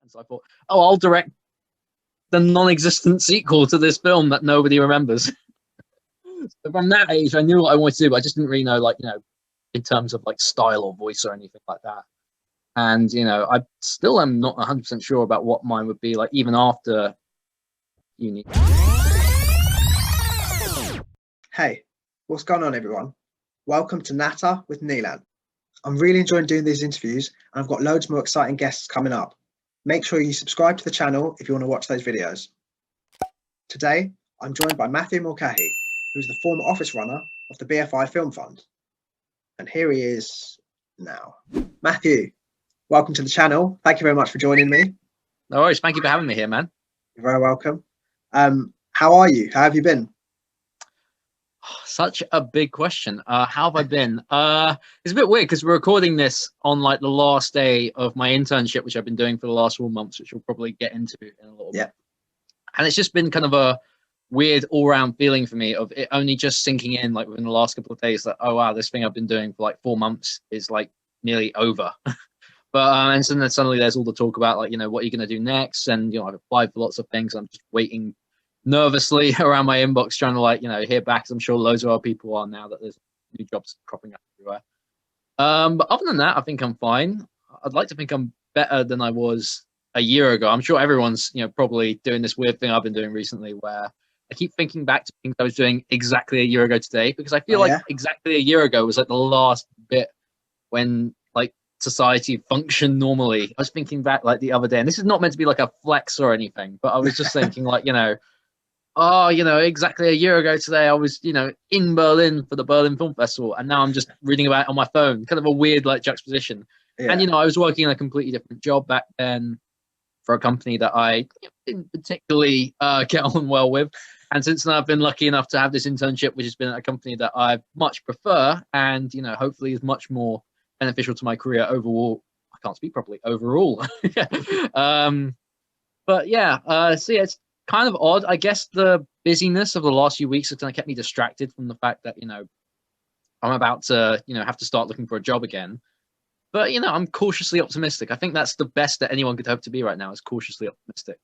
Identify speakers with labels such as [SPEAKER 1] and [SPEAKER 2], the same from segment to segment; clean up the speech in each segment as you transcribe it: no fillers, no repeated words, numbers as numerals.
[SPEAKER 1] So I thought, oh, I'll direct the non-existent sequel to this film that nobody remembers. So from that age, I knew what I wanted to do, but I just didn't really know, like, in terms of like style or voice or anything like that. And, I still am not 100% sure about what mine would be like, even after uni.
[SPEAKER 2] Hey, what's going on, everyone? Welcome to Natter with Nilan. I'm really enjoying doing these interviews, and I've got loads more exciting guests coming up. Make sure you subscribe to the channel if you want to watch those videos. Today, I'm joined by Matthew Mulcahy, who's the former office runner of the BFI Film Fund. And here he is now. Matthew, welcome to the channel. Thank you very much for joining me.
[SPEAKER 1] No worries. Thank you for having me here, man.
[SPEAKER 2] You're very welcome. How are you? How have you been?
[SPEAKER 1] Such a big question. How have I been? It's a bit weird because we're recording this on like the last day of my internship, which I've been doing for the last 4 months, which we'll probably get into in a little bit. And it's just been kind of a weird all-round feeling for me of it only just sinking in like within the last couple of days that, oh wow, this thing I've been doing for like 4 months is like nearly over. But and so then suddenly there's all the talk about like, what are you going to do next? And I've applied for lots of things. I'm just waiting nervously around my inbox trying to like hear back, as I'm sure loads of other people are now that there's new jobs cropping up everywhere. But other than that, I think I'm fine. I'd like to think I'm better than I was a year ago. I'm sure everyone's probably doing this weird thing I've been doing recently where I keep thinking back to things I was doing exactly a year ago today, because I feel like exactly a year ago was like the last bit when like society functioned normally. I was thinking back like the other day, and this is not meant to be like a flex or anything, but I was just thinking like, exactly a year ago today, I was, in Berlin for the Berlin Film Festival, and now I'm just reading about it on my phone. Kind of a weird, like, juxtaposition. Yeah. And, I was working in a completely different job back then for a company that I didn't particularly get on well with. And since then, I've been lucky enough to have this internship, which has been a company that I much prefer and, hopefully is much more beneficial to my career overall. I can't speak properly, overall. But yeah, so yeah, it's kind of odd. I guess the busyness of the last few weeks has kind of kept me distracted from the fact that, I'm about to, have to start looking for a job again. But, I'm cautiously optimistic. I think that's the best that anyone could hope to be right now, is cautiously optimistic.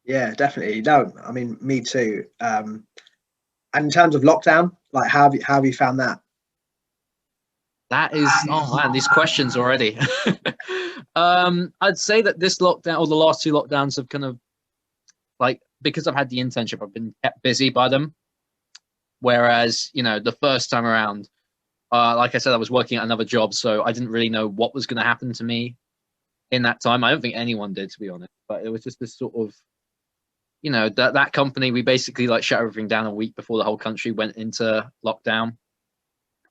[SPEAKER 1] Yeah,
[SPEAKER 2] definitely. No, I mean, me too. And in terms of lockdown, like, how have you found that?
[SPEAKER 1] That is, oh man, these questions already. I'd say that this lockdown, or the last two lockdowns, have kind of, like, because I've had the internship, I've been kept busy by them. Whereas, the first time around, like I said, I was working at another job, so I didn't really know what was going to happen to me in that time. I don't think anyone did, to be honest. But it was just this sort of, that company, we basically like shut everything down a week before the whole country went into lockdown.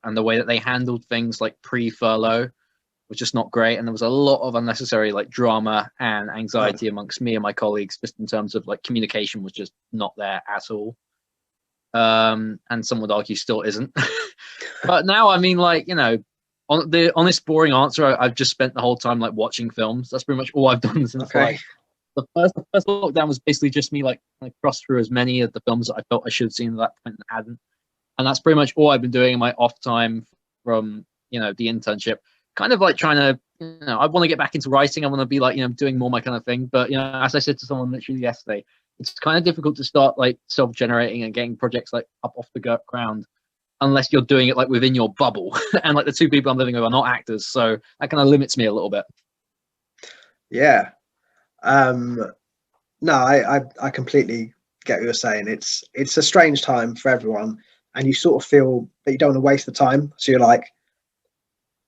[SPEAKER 1] And the way that they handled things like pre-furlough was just not great. And there was a lot of unnecessary like drama and anxiety amongst me and my colleagues, just in terms of like communication was just not there at all. And some would argue still isn't. But now, I mean, like, on the honest, boring answer, I've just spent the whole time like watching films. That's pretty much all I've done since like the first lockdown was basically just me like crossed through as many of the films that I felt I should have seen at that point and hadn't. And that's pretty much all I've been doing in my off time from, the internship. Kind of like trying to, I want to get back into writing. I want to be like, doing more my kind of thing. But, as I said to someone literally yesterday, it's kind of difficult to start like self-generating and getting projects like up off the ground unless you're doing it like within your bubble. And like the two people I'm living with are not actors. So that kind of limits me a little bit.
[SPEAKER 2] Yeah. No, I completely get what you're saying. It's a strange time for everyone. And you sort of feel that you don't want to waste the time. So you're like,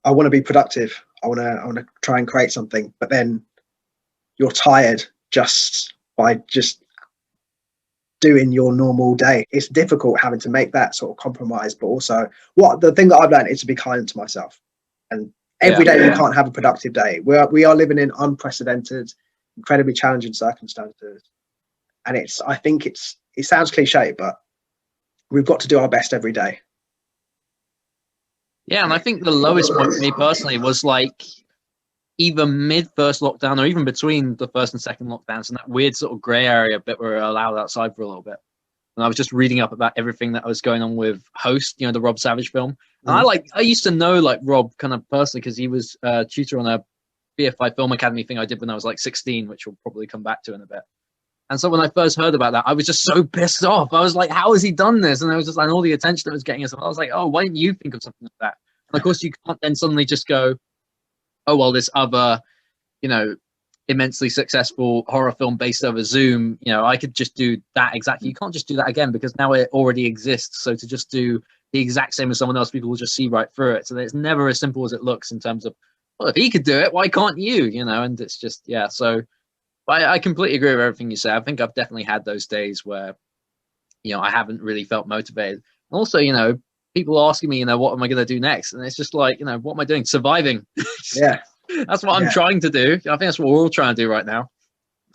[SPEAKER 2] I want to be productive. I want to try and create something. But then you're tired just by just doing your normal day. It's difficult having to make that sort of compromise. But also, the thing that I've learned is to be kind to myself. And every day you can't have a productive day. We are living in unprecedented, incredibly challenging circumstances. And I think it sounds cliche, but we've got to do our best every day.
[SPEAKER 1] Yeah, and I think the lowest point for me personally was like either mid first lockdown or even between the first and second lockdowns, and that weird sort of grey area bit where we're allowed outside for a little bit. And I was just reading up about everything that was going on with Host, the Rob Savage film. And I used to know like Rob kind of personally because he was a tutor on a BFI Film Academy thing I did when I was like 16, which we'll probably come back to in a bit. And so when I first heard about that, I was just so pissed off. I was like, how has he done this? And I was just like, all the attention that was getting us. I was like, oh, why didn't you think of something like that? And of course, you can't then suddenly just go, oh, well, this other, you know, immensely successful horror film based over Zoom, you know, I could just do that exactly. You can't just do that again because now it already exists. So to just do the exact same as someone else, people will just see right through it. So it's never as simple as it looks in terms of, well, if he could do it, why can't you? You know, and it's just, yeah. So I completely agree with everything you say. I think I've definitely had those days where, you know, I haven't really felt motivated. Also, you know, people asking me, you know, what am I going to do next? And it's just like, you know, what am I doing? Surviving.
[SPEAKER 2] Yeah.
[SPEAKER 1] That's what I'm trying to do. I think that's what we're all trying to do right now.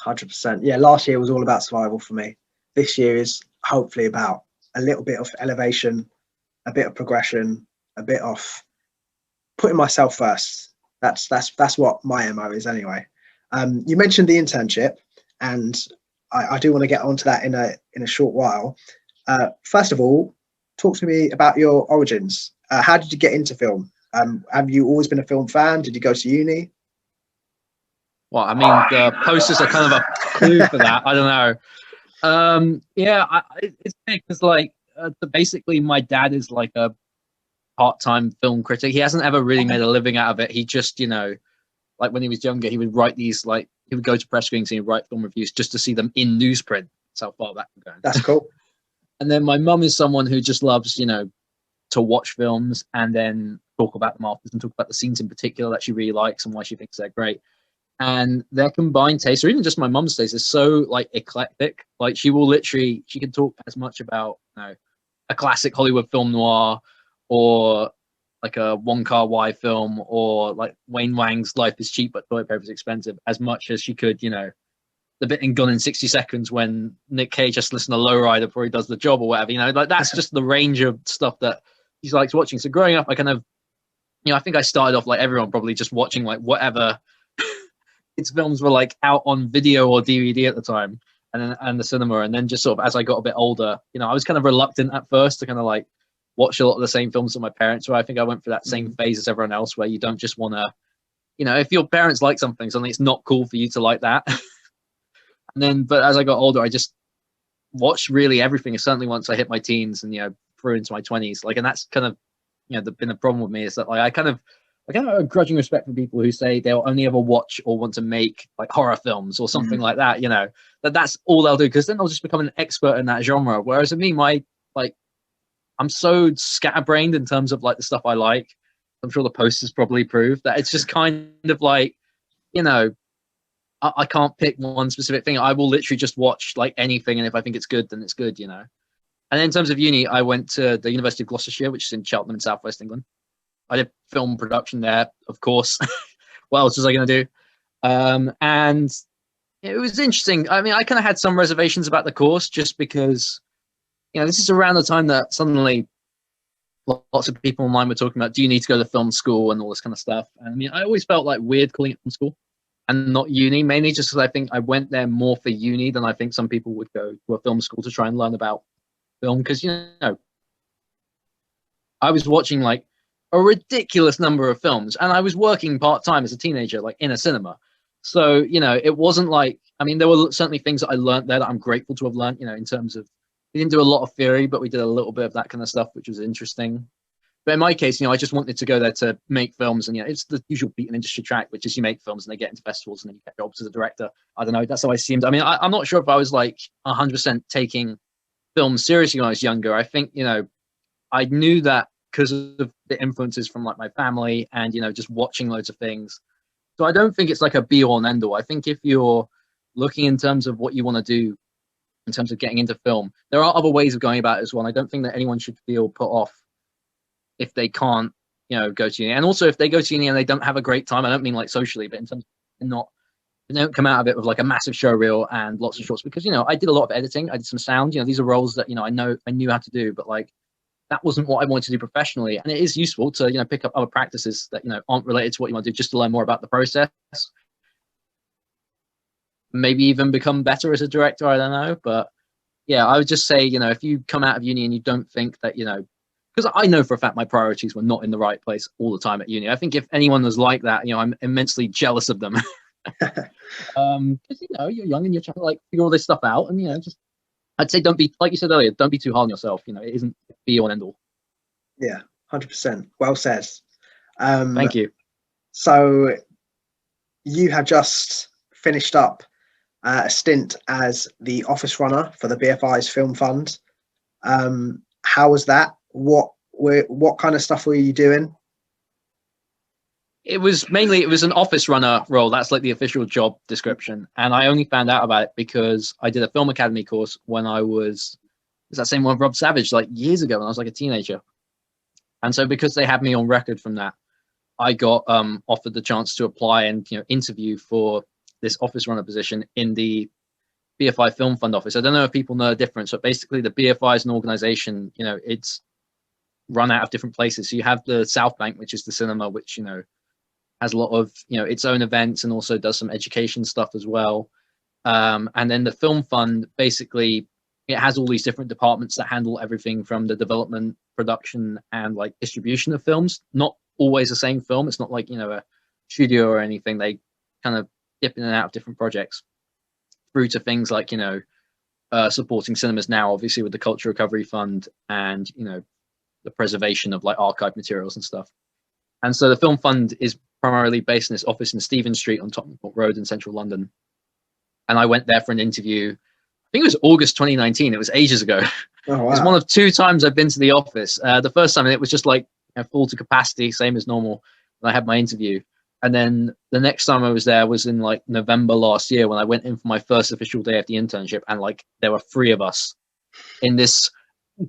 [SPEAKER 2] 100%. Yeah, last year was all about survival for me. This year is hopefully about a little bit of elevation, a bit of progression, a bit of putting myself first. That's what my MO is anyway. You mentioned the internship, and I do want to get onto that in a short while. First of all, talk to me about your origins. How did you get into film? Have you always been a film fan? Did you go to uni?
[SPEAKER 1] Well, I mean, the posters are kind of a clue for that. I don't know. Yeah, it's because like basically my dad is like a part-time film critic. He hasn't ever really made a living out of it. He just, you know, like when he was younger, he would write these, like he would go to press screenings and he'd write film reviews just to see them in newsprint. That's how far back we're going.
[SPEAKER 2] That's cool.
[SPEAKER 1] And then my mum is someone who just loves, you know, to watch films and then talk about them afterwards and talk about the scenes in particular that she really likes and why she thinks they're great. And their combined taste, or even just my mum's taste, is so like eclectic. Like she will literally, she can talk as much about, you know, a classic Hollywood film noir or like a Wong Kar-wai film or like Wayne Wang's Life is Cheap but Toilet Paper is Expensive as much as she could, you know, the bit in Gone in 60 Seconds when Nick Cage just listens to Lowrider before he does the job or whatever, you know, like that's just the range of stuff that he likes watching. So growing up, I kind of, you know, I think I started off like everyone probably just watching like whatever its films were like out on video or DVD at the time and the cinema. And then just sort of as I got a bit older, you know, I was kind of reluctant at first to kind of like watch a lot of the same films that my parents were. I think I went through that same phase as everyone else where you don't just want to, you know, if your parents like something, suddenly it's not cool for you to like that. And then, but as I got older, I just watched really everything. Certainly once I hit my teens and, you know, through into my 20s, like, and that's kind of, you know, been the problem with me is that like I kind of have a grudging respect for people who say they'll only ever watch or want to make like horror films or something like that, you know, that's all they'll do because then they'll just become an expert in that genre. Whereas with me, I'm so scatterbrained in terms of like the stuff I like. I'm sure the posters probably prove that it's just kind of like, you know, I can't pick one specific thing. I will literally just watch like anything. And if I think it's good, then it's good, you know. And in terms of uni, I went to the University of Gloucestershire, which is in Cheltenham in southwest England. I did film production there, of course. What else was I going to do? And it was interesting. I mean, I kind of had some reservations about the course just because, you know, this is around the time that suddenly lots of people online were talking about, do you need to go to film school and all this kind of stuff? And I mean, I always felt like weird calling it film school and not uni, mainly just because I think I went there more for uni than I think some people would go to a film school to try and learn about film. Because, you know, I was watching like a ridiculous number of films and I was working part-time as a teenager, like in a cinema. So, you know, it wasn't like, I mean, there were certainly things that I learned there that I'm grateful to have learned, you know, in terms of, we didn't do a lot of theory, but we did a little bit of that kind of stuff, which was interesting. But in my case, you know, I just wanted to go there to make films. And, you know, it's the usual beaten industry track, which is you make films and they get into festivals and then you get jobs as a director. I don't know. That's how I seemed. I mean, I'm not sure if I was like 100% taking film seriously when I was younger. I think, you know, I knew that because of the influences from like my family and, you know, just watching loads of things. So I don't think it's like a be all and end all. I think if you're looking in terms of what you want to do, in terms of getting into film, there are other ways of going about it as well. And I don't think that anyone should feel put off if they can't, you know, go to uni. And also if they go to uni and they don't have a great time, I don't mean like socially, but in terms of they don't come out of it with like a massive show reel and lots of shorts, because, you know, I did a lot of editing. I did some sound, you know, these are roles that, you know, I knew how to do, but like, that wasn't what I wanted to do professionally. And it is useful to, you know, pick up other practices that, you know, aren't related to what you want to do, just to learn more about the process. Maybe even become better as a director, I don't know. But yeah, I would just say, you know, if you come out of uni and you don't think that, you know, because I know for a fact my priorities were not in the right place all the time at uni. I think if anyone was like that, I'm immensely jealous of them. Because you're young and you're trying to like figure all this stuff out, and just I'd say don't be, like you said earlier, don't be too hard on yourself. It isn't be all and end all.
[SPEAKER 2] Yeah, 100%. Well said.
[SPEAKER 1] Thank you.
[SPEAKER 2] So you have just finished up a stint as the office runner for the BFI's Film Fund. How was that? What kind of stuff were you doing?
[SPEAKER 1] It was an office runner role. That's like the official job description. And I only found out about it because I did a film academy course when I was that same one with Rob Savage, like years ago when I was like a teenager. And so because they had me on record from that, I got offered the chance to apply and interview for this office runner position in the BFI Film Fund office. I don't know if people know the difference, but basically the BFI is an organization, it's run out of different places. So you have the South Bank, which is the cinema, which, has a lot of, its own events and also does some education stuff as well. And then the Film Fund, basically, it has all these different departments that handle everything from the development, production, and like distribution of films. Not always the same film. It's not like, a studio or anything. They kind of dip in and out of different projects through to things like, supporting cinemas now, obviously with the Culture Recovery Fund and, the preservation of like archive materials and stuff. And so the Film Fund is primarily based in this office in Stephen Street on Tottenham Court Road in central London. And I went there for an interview. I think it was August 2019. It was ages ago.
[SPEAKER 2] Oh, wow.
[SPEAKER 1] It's one of 2 times I've been to the office. The first time it was just like full to capacity, same as normal. And I had my interview. And then the next time I was there was in like November last year when I went in for my first official day of the internship. And like there were 3 of us in this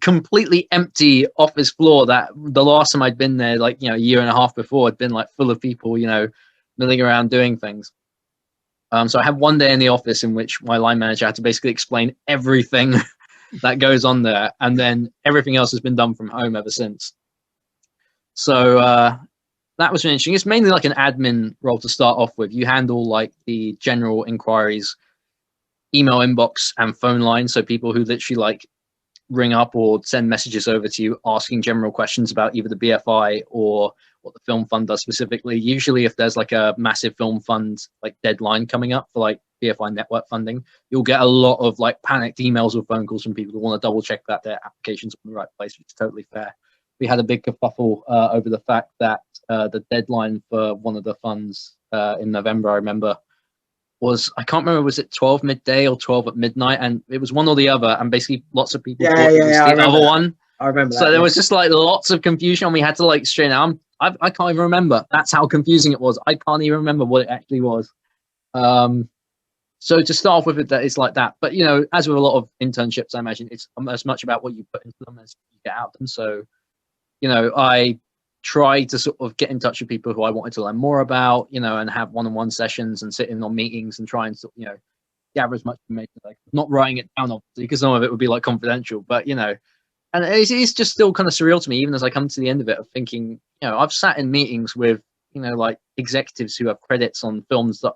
[SPEAKER 1] completely empty office floor that the last time I'd been there, like, a year and a half before, had been like full of people, milling around doing things. So I had one day in the office in which my line manager had to basically explain everything that goes on there. And then everything else has been done from home ever since. So that was really interesting. It's mainly like an admin role to start off with. You handle like the general inquiries, email inbox and phone line. So people who literally like ring up or send messages over to you asking general questions about either the BFI or what the Film Fund does specifically. Usually if there's like a massive film fund like deadline coming up for like BFI network funding, you'll get a lot of like panicked emails or phone calls from people who want to double check that their application's in the right place, which is totally fair. We had a big kerfuffle over the fact that the deadline for one of the funds in November, I remember, was, I can't remember, was it 12 midday or 12 at midnight? And it was one or the other. And basically lots of people thought it was the other one.
[SPEAKER 2] I remember that.
[SPEAKER 1] So there was just like lots of confusion. And we had to like straighten out. I can't even remember. That's how confusing it was. I can't even remember what it actually was. So to start off with it, that it's like that. But, as with a lot of internships, I imagine it's as much about what you put into them as you get out of them. So, I try to sort of get in touch with people who I wanted to learn more about, and have one-on-one sessions and sit in on meetings and try and sort of, gather as much information as I could. Not writing it down, obviously, because some of it would be like confidential, but, and it's just still kind of surreal to me, even as I come to the end of it, of thinking, I've sat in meetings with, like executives who have credits on films that,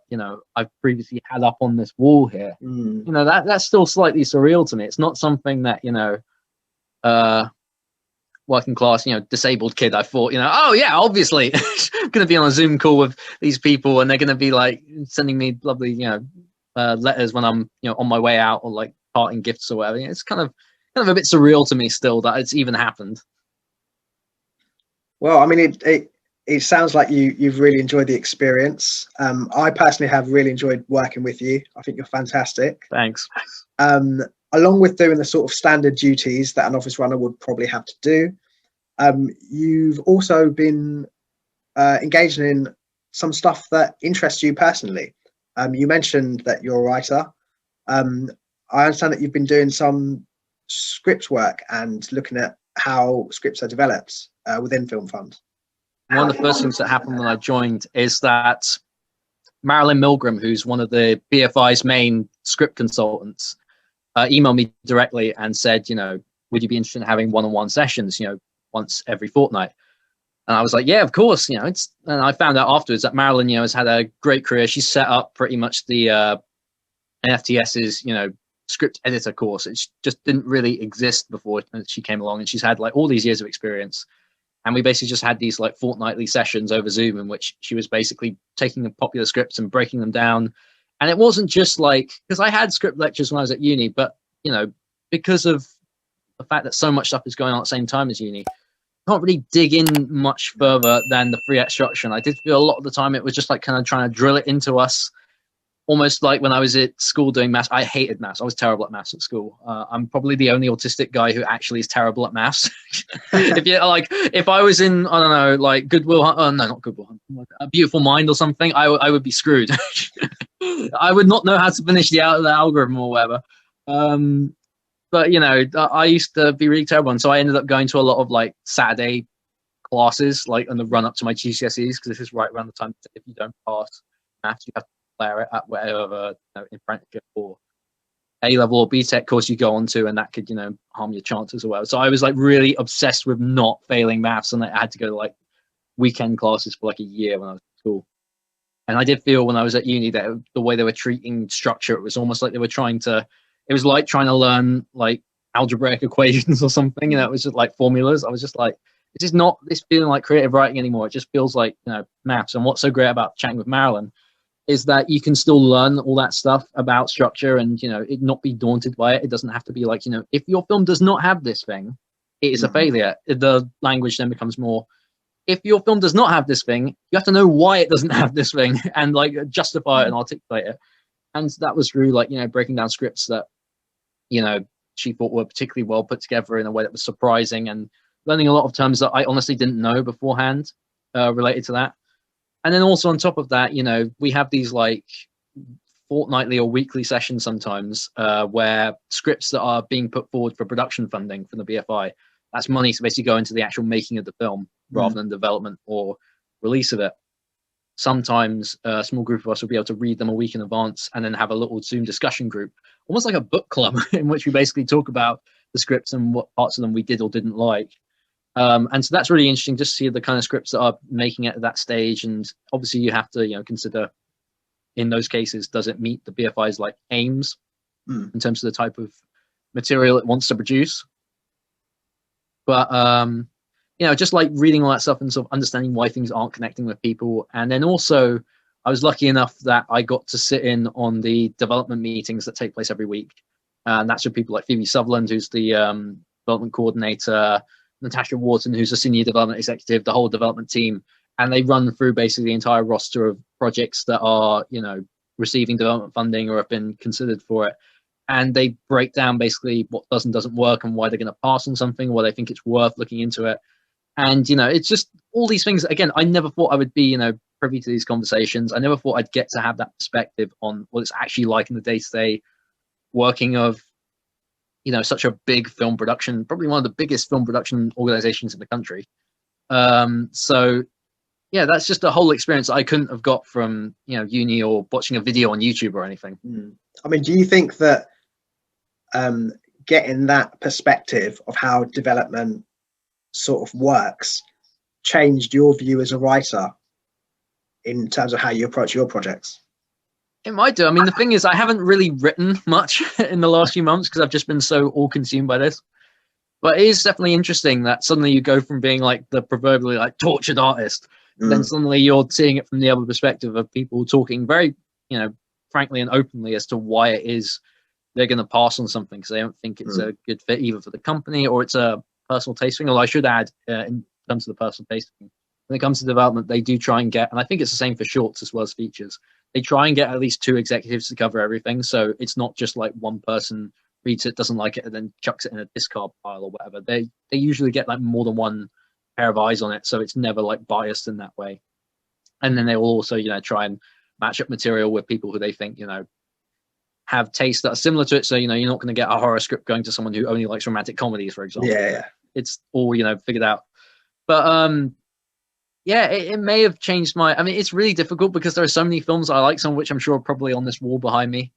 [SPEAKER 1] I've previously had up on this wall here. That's still slightly surreal to me. It's not something that, working class, disabled kid, I thought, oh yeah, obviously I'm going to be on a Zoom call with these people and they're going to be like sending me lovely, letters when I'm, on my way out, or like parting gifts or whatever. It's kind of a bit surreal to me still that it's even happened.
[SPEAKER 2] Well, I mean, it sounds like you've really enjoyed the experience. I personally have really enjoyed working with you. I think you're fantastic.
[SPEAKER 1] Thanks.
[SPEAKER 2] Along with doing the sort of standard duties that an office runner would probably have to do, you've also been engaging in some stuff that interests you personally. You mentioned that you're a writer. I understand that you've been doing some script work and looking at how scripts are developed within Film Fund.
[SPEAKER 1] One of the first things that happened when I joined is that Marilyn Milgram, who's one of the BFI's main script consultants, emailed me directly and said, would you be interested in having one-on-one sessions, once every fortnight? And I was like, yeah, of course. And I found out afterwards that Marilyn, has had a great career. She's set up pretty much the NFTS's, script editor course. It just didn't really exist before she came along, and she's had like all these years of experience. And we basically just had these like fortnightly sessions over Zoom in which she was basically taking the popular scripts and breaking them down. And it wasn't just like, because I had script lectures when I was at uni, but, you know, because of the fact that so much stuff is going on at the same time as uni, I can't really dig in much further than the 3 act structure. And I did feel a lot of the time it was just like kind of trying to drill it into us. Almost like when I was at school doing maths. I hated maths. I was terrible at maths at school. I'm probably the only autistic guy who actually is terrible at maths. If you like, if I was in, I don't know, like Goodwill, no, not Goodwill, A Beautiful Mind or something, I would be screwed. I would not know how to finish the algorithm or whatever. But you know, I used to be really terrible, and so I ended up going to a lot of like Saturday classes, like on the run up to my GCSEs, because this is right around the time if you don't pass maths, you have to declare it at whatever, you know, apprenticeship or A level or BTEC course you go on to, and that could, you know, harm your chances or whatever. So I was like really obsessed with not failing maths, and I had to go to like weekend classes for like a year when I was at school. And I did feel when I was at uni that the way they were treating structure, it was almost like they were trying to, it was like trying to learn like algebraic equations or something, and it was just like formulas. I was just like, this is not this feeling like creative writing anymore. It just feels like, you know, maths. And what's so great about chatting with Marilyn is that you can still learn all that stuff about structure and, you know, it not be daunted by it. It doesn't have to be like, you know, if your film does not have this thing, it is a failure. The language then becomes more, if your film does not have this thing, you have to know why it doesn't have this thing and like justify it and articulate it. And that was through like, you know, breaking down scripts that, you know, she thought were particularly well put together in a way that was surprising, and learning a lot of terms that I honestly didn't know beforehand related to that. And then also on top of that, you know, we have these like fortnightly or weekly sessions sometimes where scripts that are being put forward for production funding from the BFI, that's money to basically go into the actual making of the film rather than development or release of it. Sometimes a small group of us will be able to read them a week in advance and then have a little Zoom discussion group, almost like a book club in which we basically talk about the scripts and what parts of them we did or didn't like. And so that's really interesting just to see the kind of scripts that are making it at that stage. And obviously you have to, you know, consider in those cases, does it meet the BFI's like aims in terms of the type of material it wants to produce? But, you know, just like reading all that stuff and sort of understanding why things aren't connecting with people. And then also I was lucky enough that I got to sit in on the development meetings that take place every week. And that's with people like Phoebe Sutherland, who's the development coordinator, Natasha Wharton, who's a senior development executive, the whole development team. And they run through basically the entire roster of projects that are, you know, receiving development funding or have been considered for it. And they break down basically what does and doesn't work and why they're going to pass on something, why they think it's worth looking into it. And, you know, it's just all these things. Again, I never thought I would be, you know, privy to these conversations. I never thought I'd get to have that perspective on what it's actually like in the day-to-day working of, you know, such a big film production, probably one of the biggest film production organizations in the country. So, yeah, that's just a whole experience I couldn't have got from, you know, uni or watching a video on YouTube or anything.
[SPEAKER 2] I mean, do you think that getting that perspective of how development sort of works changed your view as a writer in terms of how you approach your projects?
[SPEAKER 1] It might do. I mean, the thing is, I haven't really written much in the last few months because I've just been so all consumed by this. But it is definitely interesting that suddenly you go from being like the proverbially like tortured artist, then suddenly you're seeing it from the other perspective of people talking very, you know, frankly and openly as to why it is they're going to pass on something because they don't think it's a good fit either for the company or it's a personal taste thing. Although I should add, in terms of the personal taste thing, when it comes to development, they do try and get, and I think it's the same for shorts as well as features, they try and get at least 2 executives to cover everything. So it's not just like one person reads it, doesn't like it, and then chucks it in a discard pile or whatever. They usually get like more than one pair of eyes on it, so it's never like biased in that way. And then they will also, you know, try and match up material with people who they think, you know, have tastes that are similar to it. So, you know, you're not going to get a horror script going to someone who only likes romantic comedies, for example.
[SPEAKER 2] Yeah.
[SPEAKER 1] It's all, you know, figured out. But yeah, it may have changed my, I mean, it's really difficult because there are so many films I like, some of which I'm sure are probably on this wall behind me,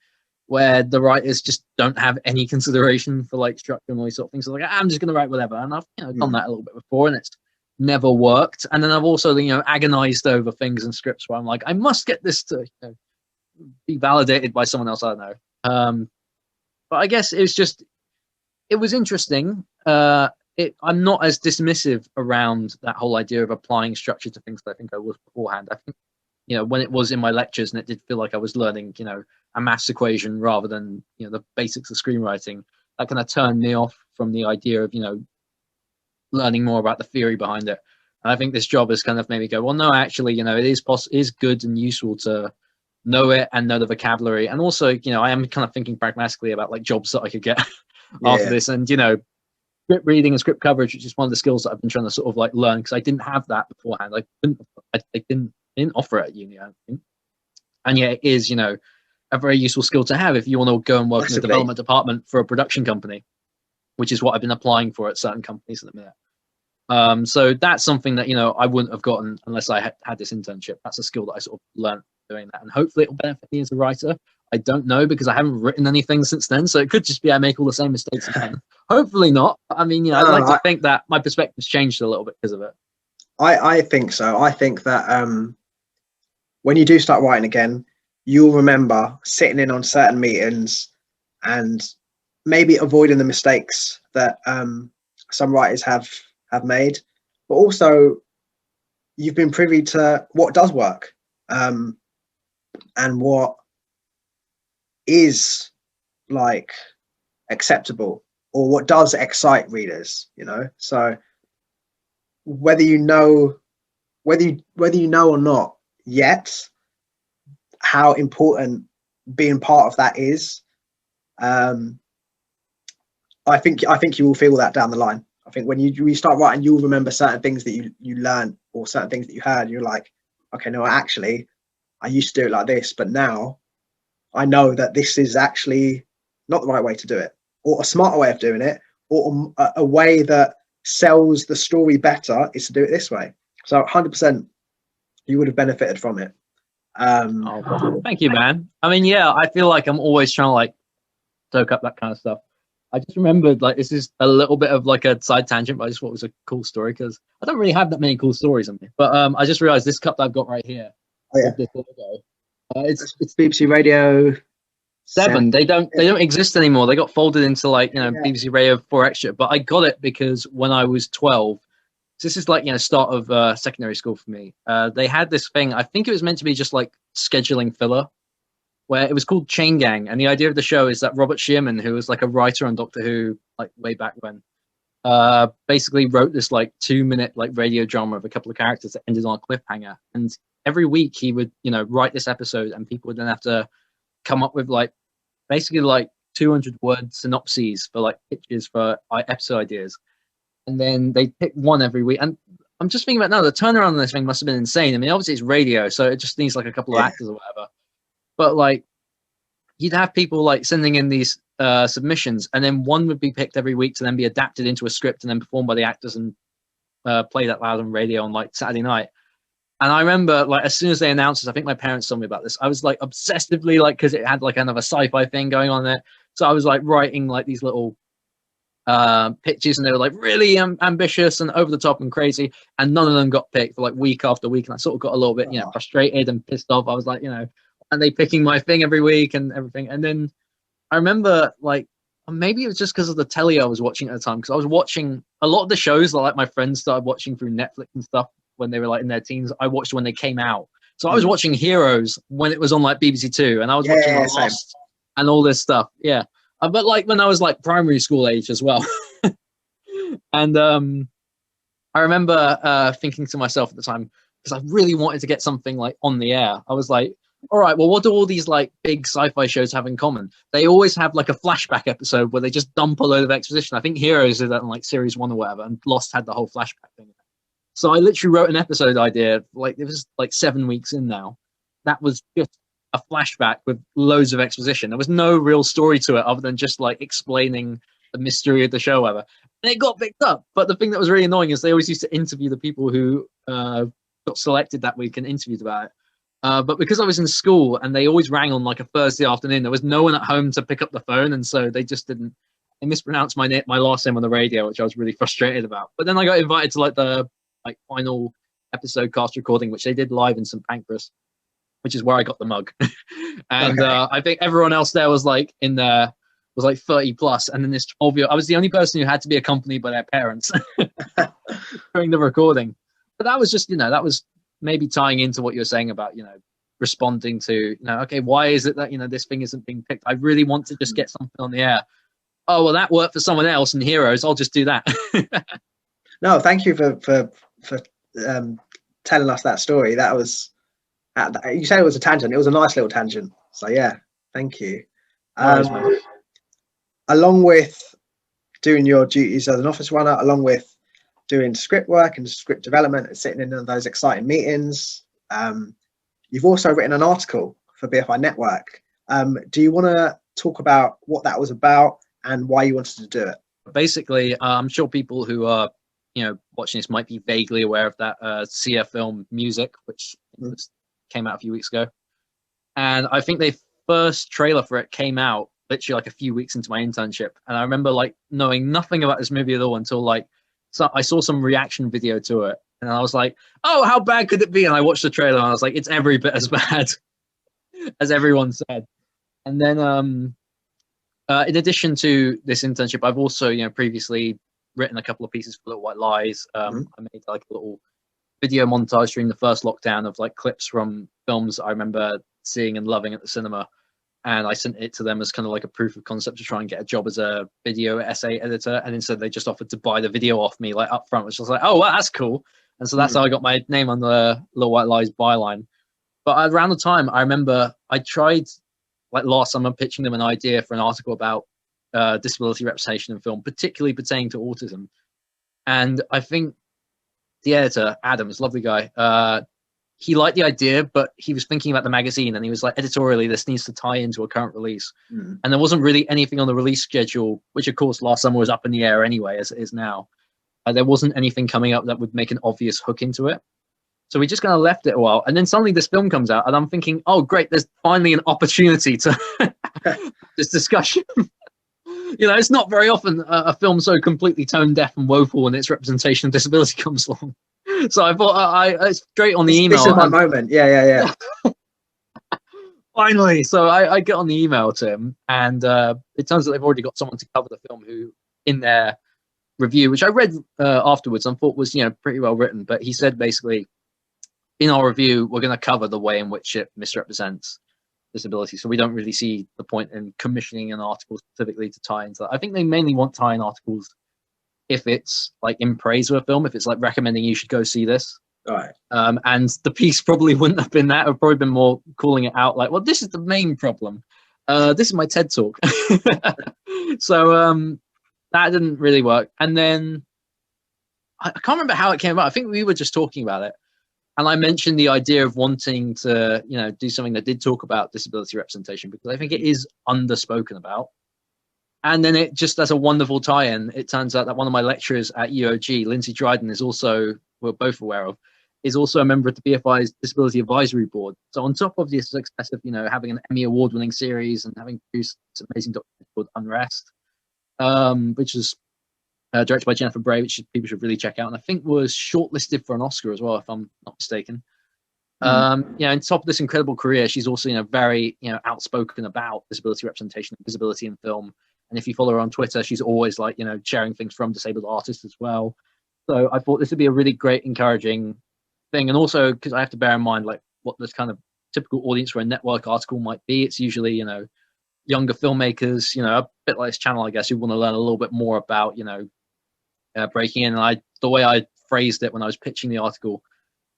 [SPEAKER 1] where the writers just don't have any consideration for like structure and all these sort of things. So like, I'm just going to write whatever. And I've, you know, done that a little bit before and it's never worked. And then I've also, you know, agonized over things and scripts where I'm like, I must get this to, you know, be validated by someone else. I don't know. But I guess it was interesting. I'm not as dismissive around that whole idea of applying structure to things that I think I was beforehand. I think, when it was in my lectures and it did feel like I was learning, a maths equation rather than, the basics of screenwriting, that kind of turned me off from the idea of, learning more about the theory behind it. And I think this job has kind of made me go, well, no, actually, it is good and useful to know it and know the vocabulary. And also, I am kind of thinking pragmatically about like jobs that I could get after this. And, script reading and script coverage, which is one of the skills that I've been trying to sort of like learn, because I didn't have that beforehand. I didn't offer it at uni, I don't think. And yeah, it is, a very useful skill to have if you want to go and work in the development department for a production company, which is what I've been applying for at certain companies at the minute. So that's something that, I wouldn't have gotten unless I had this internship. That's a skill that I sort of learned doing that. And hopefully it'll benefit me as a writer. I don't know, because I haven't written anything since then. So it could just be I make all the same mistakes again. Hopefully not. I mean, I'd like to think that my perspective's changed a little bit because of it.
[SPEAKER 2] I think so. I think that when you do start writing again, you'll remember sitting in on certain meetings and maybe avoiding the mistakes that some writers have made, but also you've been privy to what does work and what is like acceptable, or what does excite readers, so whether you know or not yet how important being part of that is, I think you will feel that down the line. I think when you start writing, you'll remember certain things that you learned, or certain things that you heard. You're like, okay, no, actually I used to do it like this, but now I know that this is actually not the right way to do it, or a smarter way of doing it, or a way that sells the story better is to do it this way. So 100% you would have benefited from it.
[SPEAKER 1] Thank you, man. I mean, yeah, I feel like I'm always trying to like soak up that kind of stuff. I just remembered, like, this is a little bit of like a side tangent, but I just thought it was a cool story because I don't really have that many cool stories on me. But I just realized this cup that I've got right here.
[SPEAKER 2] Oh, yeah.
[SPEAKER 1] This logo, it's
[SPEAKER 2] BBC Radio
[SPEAKER 1] 7. They don't exist anymore. They got folded into like BBC Radio 4 Extra. But I got it because when I was 12, so this is like start of secondary school for me. They had this thing. I think it was meant to be just like scheduling filler, where it was called Chain Gang, and the idea of the show is that Robert Shearman, who was like a writer on Doctor Who, like way back when, basically wrote this like 2-minute like radio drama of a couple of characters that ended on a cliffhanger. And every week he would write this episode, and people would then have to come up with like basically like 200-word synopses for like pitches for episode ideas, and then they pick one every week. And I'm just thinking about now, the turnaround on this thing must have been insane. I mean, obviously it's radio, so it just needs like a couple of actors or whatever. But like, you'd have people like sending in these submissions, and then one would be picked every week to then be adapted into a script and then performed by the actors and played out loud on radio on like Saturday night. And I remember, like, as soon as they announced this, I think my parents told me about this. I was like obsessively, like, because it had like another sci-fi thing going on there. So I was like writing like these little pitches, and they were like really ambitious and over the top and crazy. And none of them got picked for like week after week. And I sort of got a little bit, frustrated and pissed off. I was like, and they picking my thing every week and everything. And then I remember, like, maybe it was just because of the telly I was watching at the time, because I was watching a lot of the shows that like my friends started watching through Netflix and stuff when they were like in their teens. I watched when they came out. So I was watching Heroes when it was on like BBC Two, and I was watching Lost and all this stuff. Yeah. But like when I was like primary school age as well. And I remember thinking to myself at the time, because I really wanted to get something like on the air. I was like, all right, well, what do all these like big sci-fi shows have in common? They always have like a flashback episode where they just dump a load of exposition. I think Heroes did that in like series 1 or whatever, and Lost had the whole flashback thing. So I literally wrote an episode idea, like it was like 7 weeks in now. That was just a flashback with loads of exposition. There was no real story to it other than just like explaining the mystery of the show, whatever. And it got picked up. But the thing that was really annoying is they always used to interview the people who got selected that week and interviewed about it. But because I was in school and they always rang on like a Thursday afternoon, there was no one at home to pick up the phone, and so they just didn't. They mispronounced my last name on the radio, which I was really frustrated about. But then I got invited to like the final episode cast recording, which they did live in St Pancras, which is where I got the mug. And I think everyone else there was like in their was like 30 plus, and then this 12-year, I was the only person who had to be accompanied by their parents during the recording. But that was just, that was maybe tying into what you're saying about, responding to, okay, why is it that, this thing isn't being picked? I really want to just get something on the air. Oh, well, that worked for someone else in Heroes. I'll just do that.
[SPEAKER 2] No, thank you for telling us that story. That was, you said it was a tangent. It was a nice little tangent. So yeah, thank you. Along with doing your duties as an office runner, along with doing script work and script development and sitting in those exciting meetings, you've also written an article for BFI Network. Do you want to talk about what that was about and why you wanted to do it?
[SPEAKER 1] Basically, I'm sure people who are, watching this might be vaguely aware of that CF film Music, which came out a few weeks ago. And I think the first trailer for it came out literally like a few weeks into my internship. And I remember like knowing nothing about this movie at all until I saw some reaction video to it. And I was like, oh, how bad could it be? And I watched the trailer and I was like, it's every bit as bad as everyone said. And then in addition to this internship, I've also, previously written a couple of pieces for Little White Lies. I made like a little video montage during the first lockdown of like clips from films I remember seeing and loving at the cinema. And I sent it to them as kind of like a proof of concept to try and get a job as a video essay editor. And instead they just offered to buy the video off me like up front, which was like, oh, well, that's cool. And so that's how I got my name on the Little White Lies byline. But around the time, I remember I tried like last summer pitching them an idea for an article about disability representation in film, particularly pertaining to autism. And I think the editor, Adam, is a lovely guy, he liked the idea, but he was thinking about the magazine and he was like, editorially, this needs to tie into a current release. And there wasn't really anything on the release schedule, which of course last summer was up in the air anyway, as it is now. There wasn't anything coming up that would make an obvious hook into it. So we just kind of left it a while. And then suddenly this film comes out and I'm thinking, oh, great, there's finally an opportunity to this discussion. It's not very often a film so completely tone deaf and woeful in its representation of disability comes along. So I thought I straight on the email.
[SPEAKER 2] This is my moment. Yeah.
[SPEAKER 1] Finally. So I get on the email to him and it turns out they've already got someone to cover the film who in their review, which I read afterwards and thought was, pretty well written. But he said basically, in our review, we're going to cover the way in which it misrepresents disability. So we don't really see the point in commissioning an article specifically to tie into that. I think they mainly want tie-in articles if it's like in praise of a film, if it's like recommending you should go see this.
[SPEAKER 2] All right.
[SPEAKER 1] And the piece probably wouldn't have been that. It would probably been more calling it out like, well, this is the main problem. This is my TED talk. So that didn't really work. And then I can't remember how it came about. I think we were just talking about it. And I mentioned the idea of wanting to, do something that did talk about disability representation because I think it is underspoken about. And then it just as a wonderful tie-in, it turns out that one of my lecturers at UOG, Lindsey Dryden, is also, we're both aware of, is also a member of the BFI's Disability Advisory Board. So on top of the success of, having an Emmy award-winning series and having produced this amazing documentary called Unrest, which is directed by Jennifer Bray, which people should really check out, and I think was shortlisted for an Oscar as well, if I'm not mistaken. On top of this incredible career, she's also, very, outspoken about disability representation and visibility in film. And if you follow her on Twitter, she's always like, sharing things from disabled artists as well. So I thought this would be a really great, encouraging thing. And also because I have to bear in mind like what this kind of typical audience for a network article might be. It's usually, younger filmmakers, a bit like this channel, I guess, who want to learn a little bit more about, breaking in. And the way I phrased it when I was pitching the article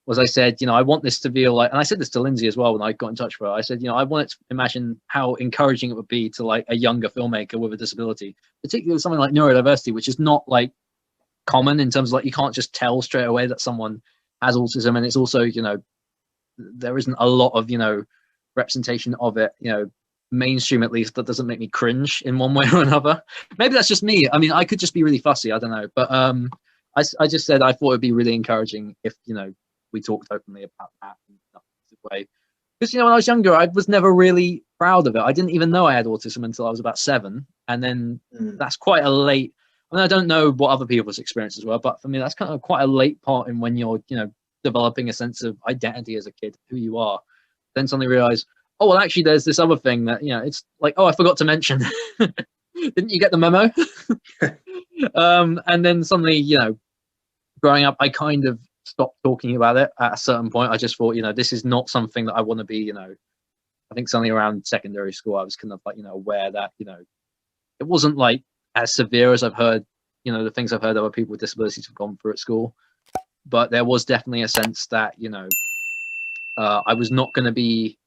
[SPEAKER 1] was I said, I want this to feel like, and I said this to Lindsey as well when I got in touch with her, I said, I want it to imagine how encouraging it would be to like a younger filmmaker with a disability, particularly something like Neurodiversity, which is not like common in terms of like, you can't just tell straight away that someone has autism. And it's also, there isn't a lot of, representation of it, mainstream at least, that doesn't make me cringe in one way or another. Maybe that's just me. I mean, I could just be really fussy. I don't know. But I just said I thought it'd be really encouraging if, we talked openly about that in a positive way. Because, when I was younger, I was never really proud of it. I didn't even know I had autism until I was about 7. And then that's quite a late, I don't know what other people's experiences were, but for me, that's kind of quite a late part in when you're, developing a sense of identity as a kid, who you are. Then suddenly realize, oh, well, actually, there's this other thing that, it's like, oh, I forgot to mention. Didn't you get the memo? And then suddenly, you know, growing up, I kind of stopped talking about it at a certain point. I just thought, you know, this is not something that I want to be, you know. I think something around secondary school, I was kind of like, you know, aware that, you know, it wasn't like as severe as I've heard, you know, the things I've heard other people with disabilities have gone through at school. But there was definitely a sense that, you know, I was not going to be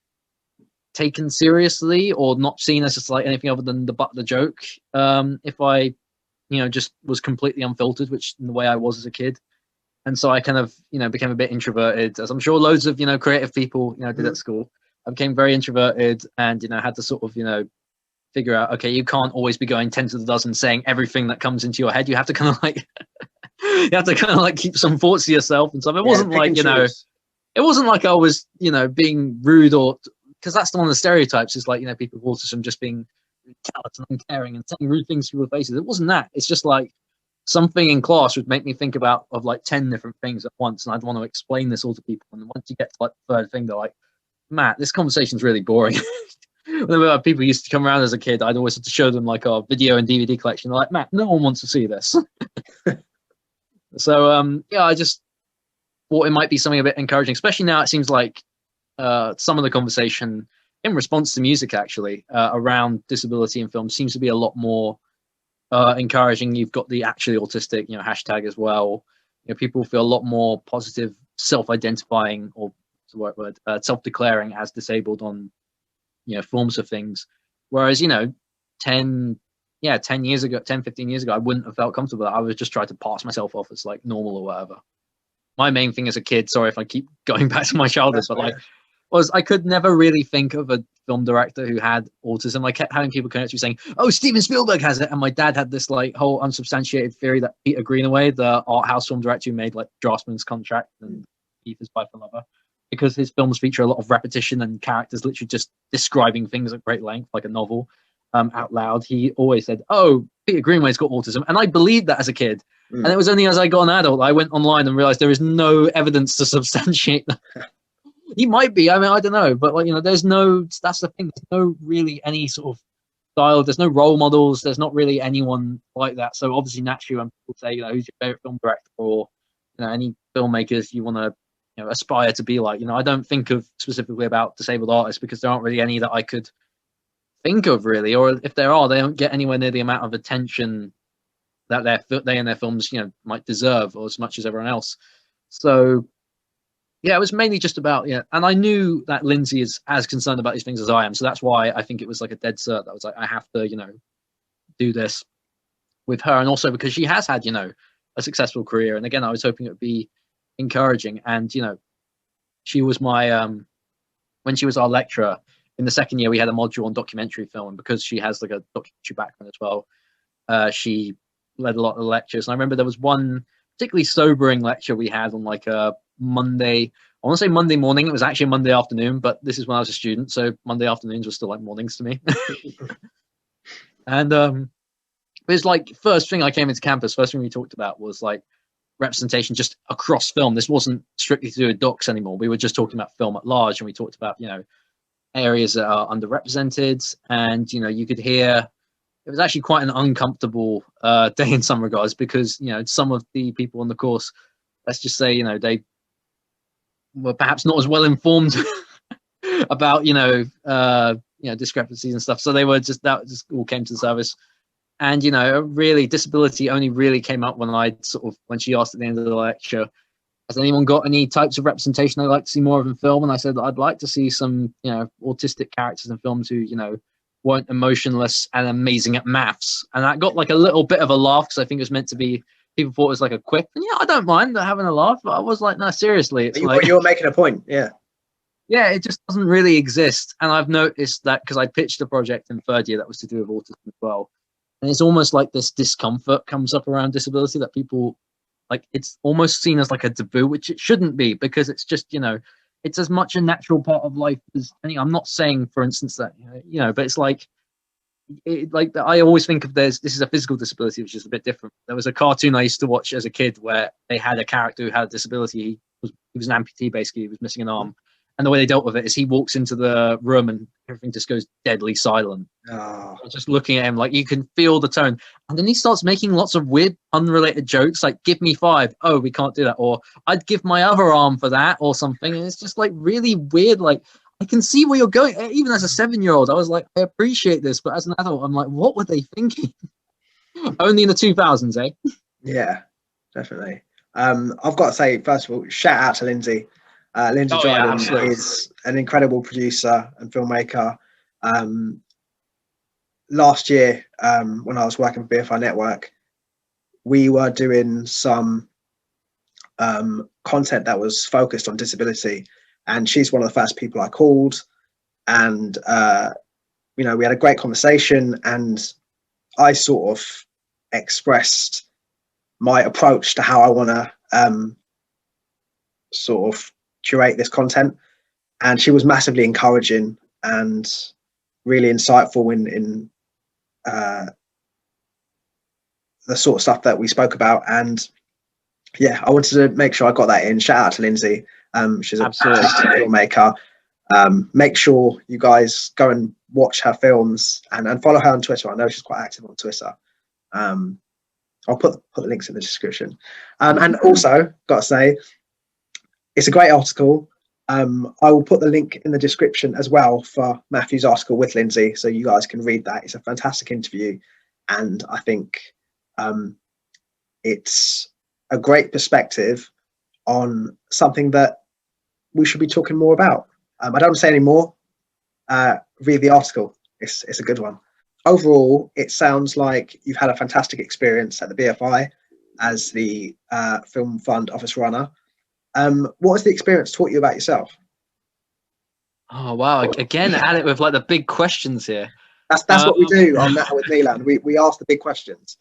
[SPEAKER 1] taken seriously or not seen as just like anything other than the butt of the joke. If I, you know, just was completely unfiltered, which in the way I was as a kid. And so I kind of, you know, became a bit introverted, as I'm sure loads of, you know, creative people, you know, did at school. I became very introverted and, you know, had to sort of, you know, figure out, okay, you can't always be going 10 to the dozen saying everything that comes into your head. You have to kind of like, you have to kind of like keep some thoughts to yourself and stuff. It wasn't like, you know, it wasn't like I was, you know, being rude or, because that's one of the stereotypes is like, you know, people with autism just being callous and uncaring and saying rude things to people's faces. It wasn't that. It's just like something in class would make me think about of like 10 different things at once. And I'd want to explain this all to people. And once you get to like the third thing, they're like, Matt, this conversation's really boring. Whenever people used to come around as a kid, I'd always have to show them like our video and DVD collection. They're like, Matt, no one wants to see this. So, yeah, I just thought it might be something a bit encouraging, especially now it seems like some of the conversation in response to music actually around disability in film seems to be a lot more encouraging. You've got the actually autistic, you know, hashtag as well. You know, people feel a lot more positive, self-identifying or self-declaring as disabled on, you know, forms of things. Whereas, you know, 10 years ago, 10, 15 years ago, I wouldn't have felt comfortable. I was just trying to pass myself off as like normal or whatever. My main thing as a kid, sorry if I keep going back to my childhood, but like, was I could never really think of a film director who had autism. I kept having people connect to me saying, "Oh, Steven Spielberg has it," and my dad had this like whole unsubstantiated theory that Peter Greenaway, the art house film director who made like Draftsman's Contract and Ethan's By for Lover, because his films feature a lot of repetition and characters literally just describing things at great length, like a novel, out loud. He always said, "Oh, Peter Greenaway's got autism," and I believed that as a kid. And it was only as I got an adult I went online and realized there is no evidence to substantiate that. He might be. I mean, I don't know, but like, you know, there's no. That's the thing. There's no really any sort of style. There's no role models. There's not really anyone like that. So obviously, naturally, when people say, you know, who's your favorite film director or, you know, any filmmakers you want to, you know, aspire to be like, you know, I don't think of specifically about disabled artists because there aren't really any that I could think of really, or if there are, they don't get anywhere near the amount of attention that they and their films, you know, might deserve, or as much as everyone else. So. Yeah, it was mainly just about, yeah. And I knew that Lindsey is as concerned about these things as I am. So that's why I think it was like a dead cert. That was like, I have to, you know, do this with her. And also because she has had, you know, a successful career. And again, I was hoping it would be encouraging. And, you know, she was my, when she was our lecturer in the second year, we had a module on documentary film. And because she has like a documentary background as well, she led a lot of the lectures. And I remember there was one particularly sobering lecture we had on like a Monday, I want to say Monday morning. It was actually a Monday afternoon, but this is when I was a student, so Monday afternoons were still like mornings to me. And it was like first thing I came into campus, first thing we talked about was like representation just across film. This wasn't strictly to do with docs anymore. We were just talking about film at large, and we talked about, you know, areas that are underrepresented. And, you know, you could hear it was actually quite an uncomfortable day in some regards, because, you know, some of the people on the course, let's just say, you know, they were perhaps not as well informed about, you know, discrepancies and stuff. So they were just, that just all came to the service. And, you know, really disability only really came up when when she asked at the end of the lecture, has anyone got any types of representation they'd like to see more of in film? And I said, I'd like to see some, you know, autistic characters in films who, you know, weren't emotionless and amazing at maths. And that got like a little bit of a laugh, because I think it was meant to be, people thought it was like a quip. And yeah, I don't mind having a laugh, but I was like, no, seriously. It's like,
[SPEAKER 2] you're making a point. Yeah.
[SPEAKER 1] Yeah, it just doesn't really exist. And I've noticed that because I pitched a project in third year that was to do with autism as well. And it's almost like this discomfort comes up around disability that people, like, it's almost seen as like a taboo, which it shouldn't be, because it's just, you know, it's as much a natural part of life as any. I'm not saying, for instance, that, you know, but it's like, I always think of this is a physical disability, which is a bit different. There was a cartoon I used to watch as a kid where they had a character who had a disability. He was an amputee, basically. He was missing an arm, And the way they dealt with it is he walks into the room and everything just goes deadly silent.
[SPEAKER 2] Oh.
[SPEAKER 1] Just looking at him, like you can feel the tone. And then he starts making lots of weird, unrelated jokes, like "Give me 5." Oh, we can't do that. Or "I'd give my other arm for that," or something. And it's just like really weird. Like I can see where you're going. Even as a 7-year-old, I was like, I appreciate this, but as an adult, I'm like, what were they thinking? Only in the 2000s, eh?
[SPEAKER 2] Yeah, definitely. I've got to say, first of all, shout out to Lindsey. Lindsey Dryden is an incredible producer and filmmaker. Last year, when I was working for BFI Network, we were doing some content that was focused on disability, and she's one of the first people I called, and we had a great conversation, and I sort of expressed my approach to how I want to sort of curate this content, and she was massively encouraging and really insightful in the sort of stuff that we spoke about. And yeah, I wanted to make sure I got that in. Shout out to Lindsey. She's a fantastic filmmaker. Make sure you guys go and watch her films and follow her on Twitter. I know she's quite active on Twitter. I'll put the links in the description. And also, got to say, it's a great article. I will put the link in the description as well for Matthew's article with Lindsey, so you guys can read that. It's a fantastic interview, and I think it's a great perspective on something that we should be talking more about. I don't want to say any more. Read the article. It's a good one. Overall, it sounds like you've had a fantastic experience at the BFI as the Film Fund office runner. What has the experience taught you about yourself?
[SPEAKER 1] Oh wow! Again, at it with like the big questions here.
[SPEAKER 2] That's what we do on Natter with Nilan. We ask the big questions.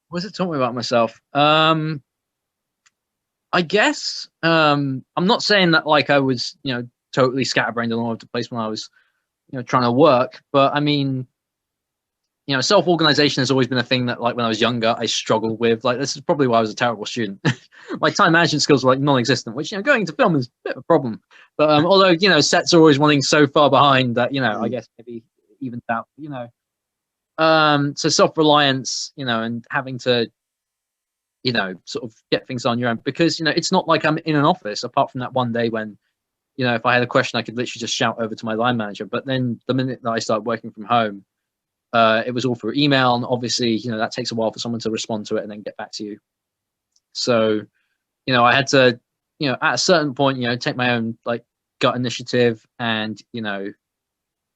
[SPEAKER 1] What does it taught me about myself? I guess I'm not saying that like I was totally scatterbrained all over the place when I was trying to work, but I mean, self-organization has always been a thing that, like, when I was younger, I struggled with. Like, this is probably why I was a terrible student. My time management skills were like non-existent, which, going into film is a bit of a problem. But although, sets are always running so far behind that, I guess maybe even out, so self-reliance, and having to, sort of get things on your own, because, it's not like I'm in an office apart from that one day when, if I had a question, I could literally just shout over to my line manager. But then the minute that I started working from home, it was all through email, and obviously, that takes a while for someone to respond to it and then get back to you. So, I had to, at a certain point, take my own like gut initiative, and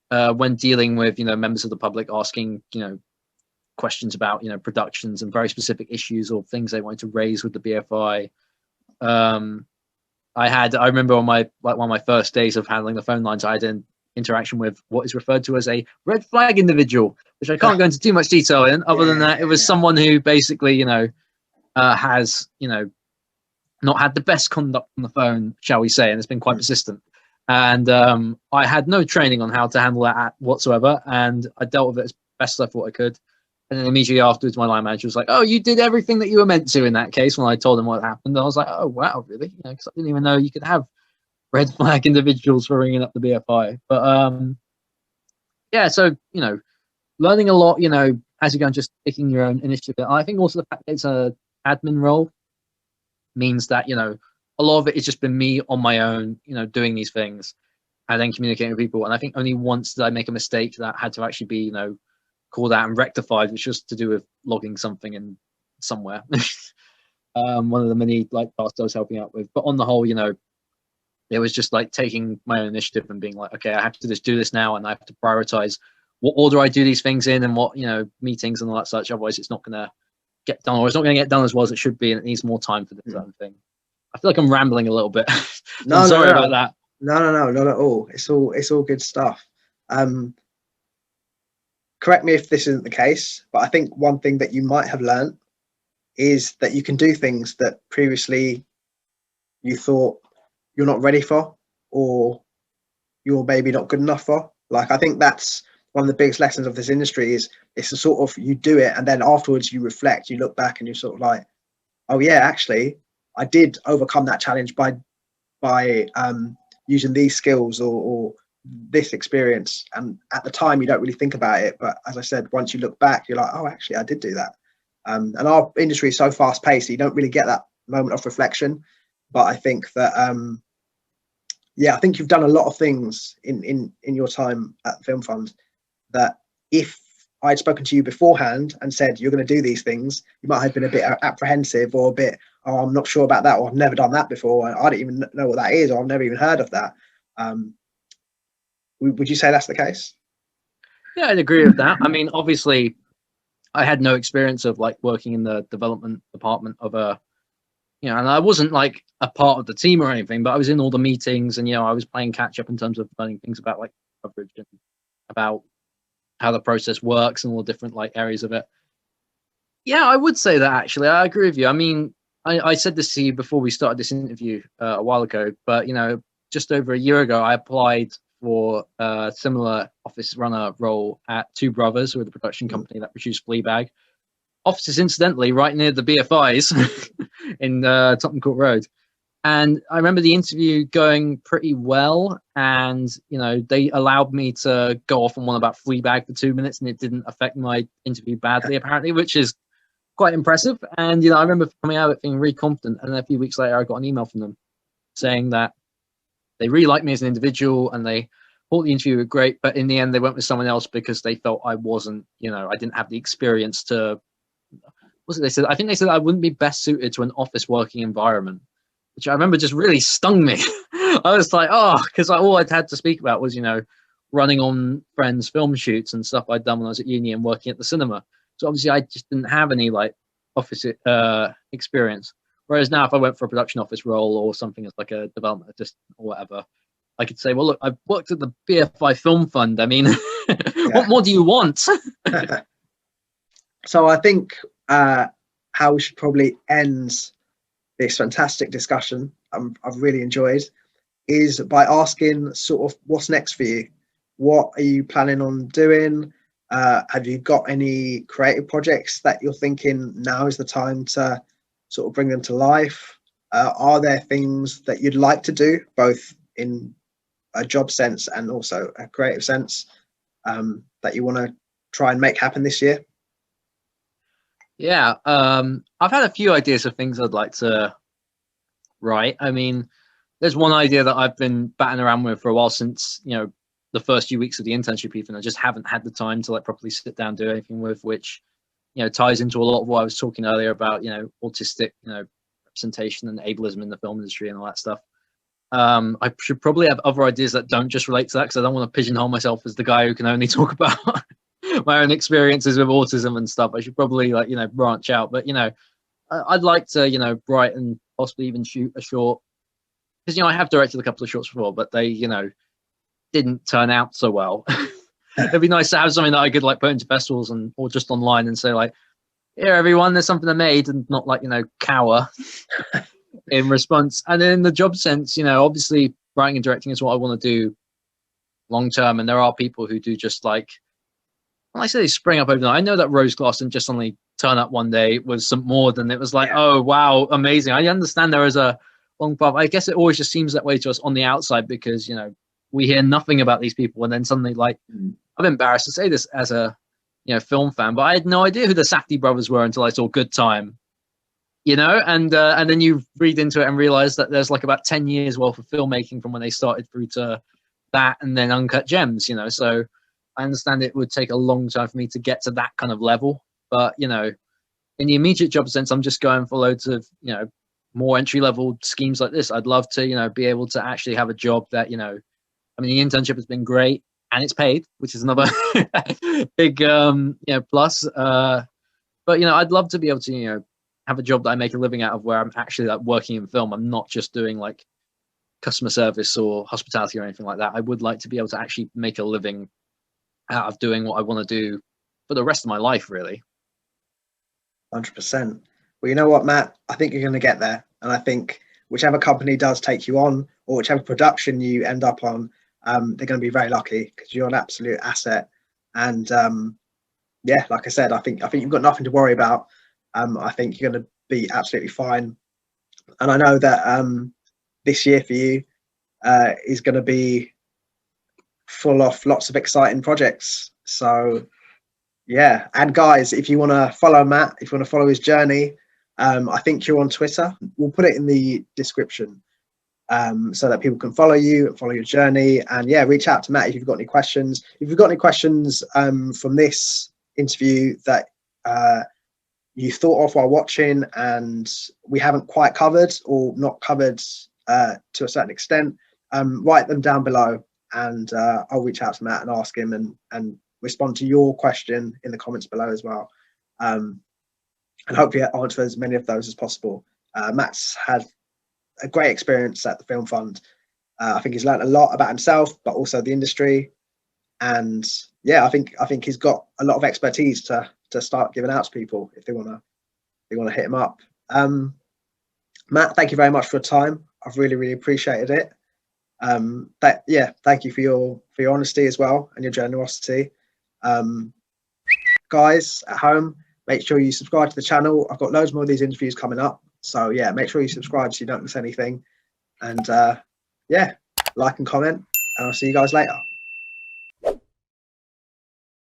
[SPEAKER 1] when dealing with members of the public asking questions about productions and very specific issues or things they wanted to raise with the BFI. I remember on one of my first days of handling the phone lines, I had an interaction with what is referred to as a red flag individual, which I can't go into too much detail in. Other than that, it was someone who basically, has, not had the best conduct on the phone, shall we say, and it's been quite persistent. And I had no training on how to handle that whatsoever, and I dealt with it as best as I thought I could. And then immediately afterwards, my line manager was like, "Oh, you did everything that you were meant to in that case." When I told him what happened, I was like, "Oh, wow, really?" Because I didn't even know you could have red flag individuals for ringing up the BFI. But yeah, so learning a lot, as you go and just taking your own initiative. And I think also the fact that it's an admin role means that a lot of it has just been me on my own, doing these things and then communicating with people. And I think only once did I make a mistake that had to actually be called out and rectified, which was to do with logging something in somewhere. One of the many like tasks I was helping out with. But on the whole, it was just like taking my own initiative and being like, okay, I have to just do this now, and I have to prioritize what order I do these things in, and what meetings and all that such. Otherwise, it's not going to get done, or it's not going to get done as well as it should be, and it needs more time for this certain thing. I feel like I'm rambling a little bit.
[SPEAKER 2] No,
[SPEAKER 1] sorry about that.
[SPEAKER 2] No, not at all. It's all good stuff. Correct me if this isn't the case, but I think one thing that you might have learned is that you can do things that previously you thought you're not ready for, or you're maybe not good enough for. Like, I think that's one of the biggest lessons of this industry is it's a sort of, you do it and then afterwards you reflect, you look back and you're sort of like, oh yeah, actually I did overcome that challenge by using these skills or this experience, and at the time you don't really think about it, but as I said, once you look back, you're like, oh, actually I did do that. And our industry is so fast paced that you don't really get that moment of reflection. But I think that yeah, I think you've done a lot of things in your time at Film Fund that if I'd spoken to you beforehand and said you're going to do these things, you might have been a bit apprehensive or a bit, oh, I'm not sure about that, or I've never done that before, I don't even know what that is, or I've never even heard of that. Would you say that's the case?
[SPEAKER 1] Yeah, I'd agree with that. I mean, obviously, I had no experience of like working in the development department of a, you know, and I wasn't like a part of the team or anything, but I was in all the meetings, and you know, I was playing catch up in terms of learning things about like coverage and about how the process works and all the different like areas of it. Yeah, I would say that actually. I agree with you. I mean, I said this to you before we started this interview a while ago, but you know, just over a year ago, I applied for a similar office runner role at Two Brothers, who are the production company that produced Fleabag. Offices, incidentally, right near the BFI's in Tottenham Court Road. And I remember the interview going pretty well, and you know, they allowed me to go off on one about Fleabag for 2 minutes, and it didn't affect my interview badly, apparently, which is quite impressive. And you know, I remember coming out of it feeling really confident, and then a few weeks later, I got an email from them saying that they really liked me as an individual, and they thought the interview was great, but in the end, they went with someone else because they felt I wasn't, you know, I didn't have the experience to. What's it they said? I think they said I wouldn't be best suited to an office working environment, which I remember just really stung me. I was like, oh, because all I'd had to speak about was, you know, running on friends' film shoots and stuff I'd done when I was at uni and working at the cinema. So obviously I just didn't have any like office experience. Whereas now if I went for a production office role or something as like a development assistant or whatever, I could say, well, look, I've worked at the BFI Film Fund. I mean, what more do you want?
[SPEAKER 2] So I think how we should probably end this fantastic discussion I've really enjoyed is by asking sort of what's next for you. What are you planning on doing? Have you got any creative projects that you're thinking now is the time to sort of bring them to life? Are there things that you'd like to do, both in a job sense and also a creative sense, that you want to try and make happen this year?
[SPEAKER 1] Yeah, I've had a few ideas of things I'd like to write. I mean, there's one idea that I've been batting around with for a while since, you know, the first few weeks of the internship, even. I just haven't had the time to like properly sit down and do anything with, which, you know, ties into a lot of what I was talking earlier about, you know, autistic, you know, representation and ableism in the film industry and all that stuff. I should probably have other ideas that don't just relate to that, because I don't want to pigeonhole myself as the guy who can only talk about my own experiences with autism and stuff. I should probably, like, you know, branch out. But, you know, I'd like to, you know, write and possibly even shoot a short, because, you know, I have directed a couple of shorts before, but they, you know, didn't turn out so well. It'd be nice to have something that I could like put into festivals and or just online and say like, here everyone, there's something I made, and not like, you know, cower in response. And then in the job sense, you know, obviously writing and directing is what I want to do long term, and there are people who do just like, when I say they spring up overnight, I know that Rose Glass didn't just suddenly turn up one day. It was some more than it was like, oh wow, amazing. I understand there is a long path. I guess it always just seems that way to us on the outside, because, you know, we hear nothing about these people, and then suddenly, like, I'm embarrassed to say this as a, you know, film fan, but I had no idea who the Safdie brothers were until I saw Good Time, you know, and then you read into it and realize that there's like about 10 years worth of filmmaking from when they started through to that, and then Uncut Gems, you know. So I understand it would take a long time for me to get to that kind of level, but, you know, in the immediate job sense, I'm just going for loads of, you know, more entry level schemes like this. I'd love to, you know, be able to actually have a job that, you know, I mean, the internship has been great and it's paid, which is another big, you know, plus. But, you know, I'd love to be able to, you know, have a job that I make a living out of, where I'm actually like working in film. I'm not just doing like customer service or hospitality or anything like that. I would like to be able to actually make a living out of doing what I want to do for the rest of my life, really.
[SPEAKER 2] 100%. Well, you know what, Matt? I think you're going to get there. And I think whichever company does take you on, or whichever production you end up on, they're going to be very lucky, because you're an absolute asset. And yeah, like I said, I think you've got nothing to worry about. I think you're going to be absolutely fine. And I know that this year for you, is going to be full of lots of exciting projects. So yeah, and guys, if you want to follow Matt, if you want to follow his journey, I think you're on Twitter. We'll put it in the description so that people can follow you and follow your journey. And yeah, reach out to Matt if you've got any questions. If you've got any questions from this interview that you thought of while watching and we haven't quite covered or not covered to a certain extent, write them down below, and I'll reach out to Matt and ask him and respond to your question in the comments below as well. And hopefully answer as many of those as possible. Matt's had a great experience at the Film Fund. I think he's learned a lot about himself, but also the industry. And yeah, I think he's got a lot of expertise to start giving out to people if they want to hit him up. Matt, thank you very much for your time. I've really appreciated it. Thank you for your honesty as well and your generosity. Guys at home, make sure you subscribe to the channel. I've got loads more of these interviews coming up, so yeah, make sure you subscribe so you don't miss anything. And yeah, like and comment, and I'll see you guys later.